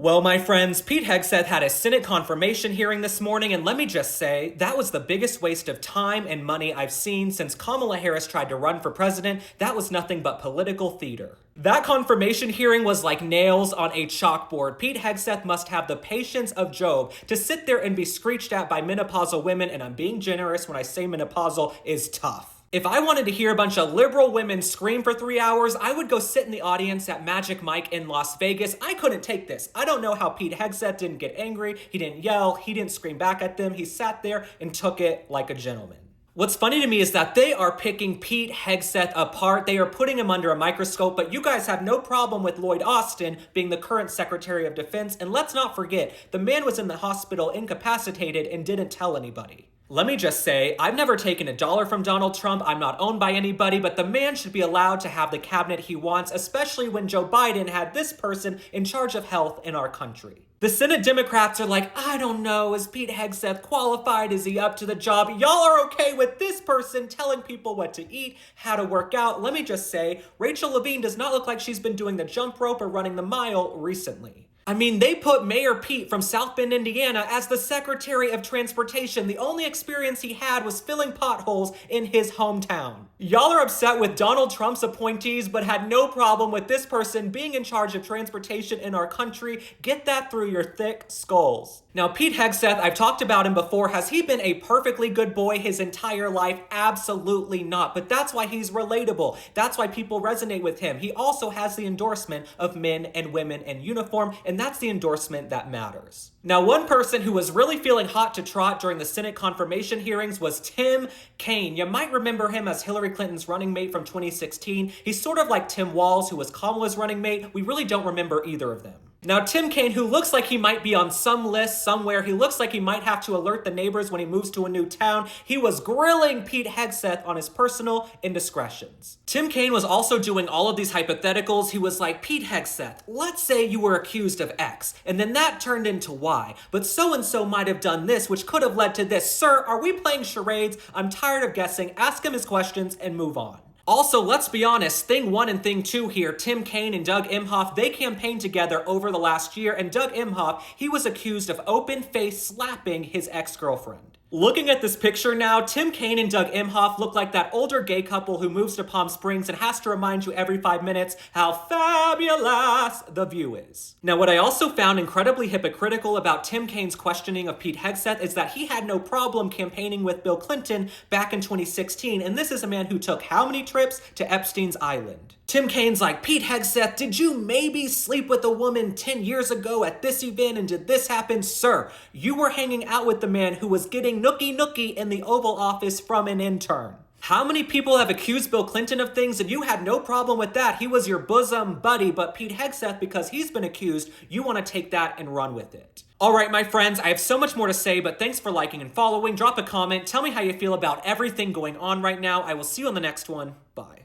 Well, my friends, Pete Hegseth had a Senate confirmation hearing this morning, and let me just say, that was the biggest waste of time and money I've seen since Kamala Harris tried to run for president. That was nothing but political theater. That confirmation hearing was like nails on a chalkboard. Pete Hegseth must have the patience of Job to sit there and be screeched at by menopausal women, and I'm being generous when I say menopausal is tough. If I wanted to hear a bunch of liberal women scream for 3 hours, I would go sit in the audience at Magic Mike in Las Vegas. I couldn't take this. I don't know how Pete Hegseth didn't get angry. He didn't yell. He didn't scream back at them. He sat there and took it like a gentleman. What's funny to me is that they are picking Pete Hegseth apart. They are putting him under a microscope, but you guys have no problem with Lloyd Austin being the current Secretary of Defense. And let's not forget, the man was in the hospital incapacitated and didn't tell anybody. Let me just say, I've never taken a dollar from Donald Trump. I'm not owned by anybody, but the man should be allowed to have the cabinet he wants, especially when Joe Biden had this person in charge of health in our country. The Senate Democrats are like, I don't know, is Pete Hegseth qualified? Is he up to the job? Y'all are okay with this person telling people what to eat, how to work out. Let me just say, Rachel Levine does not look like she's been doing the jump rope or running the mile recently. I mean, they put Mayor Pete from South Bend, Indiana as the Secretary of Transportation. The only experience he had was filling potholes in his hometown. Y'all are upset with Donald Trump's appointees, but had no problem with this person being in charge of transportation in our country. Get that through your thick skulls. Now, Pete Hegseth, I've talked about him before. Has he been a perfectly good boy his entire life? Absolutely not. But that's why he's relatable. That's why people resonate with him. He also has the endorsement of men and women in uniform, and that's the endorsement that matters. Now, one person who was really feeling hot to trot during the Senate confirmation hearings was Tim Kaine. You might remember him as Hillary Clinton's running mate from 2016. He's sort of like Tim Walz, who was Kamala's running mate. We really don't remember either of them. Now, Tim Kaine, who looks like he might be on some list somewhere, he looks like he might have to alert the neighbors when he moves to a new town. He was grilling Pete Hegseth on his personal indiscretions. Tim Kaine was also doing all of these hypotheticals. He was like, Pete Hegseth, let's say you were accused of X, and then that turned into Y, but so-and-so might have done this, which could have led to this. Sir, are we playing charades? I'm tired of guessing. Ask him his questions and move on. Also, let's be honest, Thing 1 and Thing 2 here, Tim Kaine and Doug Emhoff, they campaigned together over the last year, and Doug Emhoff, he was accused of open-face slapping his ex-girlfriend. Looking at this picture now, Tim Kaine and Doug Emhoff look like that older gay couple who moves to Palm Springs and has to remind you every 5 minutes how fabulous the view is. Now, what I also found incredibly hypocritical about Tim Kaine's questioning of Pete Hegseth is that he had no problem campaigning with Bill Clinton back in 2016, and this is a man who took how many trips to Epstein's Island? Tim Kaine's like, Pete Hegseth, did you maybe sleep with a woman 10 years ago at this event and did this happen? Sir, you were hanging out with the man who was getting nookie in the Oval Office from an intern. How many people have accused Bill Clinton of things and you had no problem with that? He was your bosom buddy, but Pete Hegseth, because he's been accused, you want to take that and run with it. All right, my friends, I have so much more to say, but thanks for liking and following. Drop a comment. Tell me how you feel about everything going on right now. I will see you on the next one. Bye.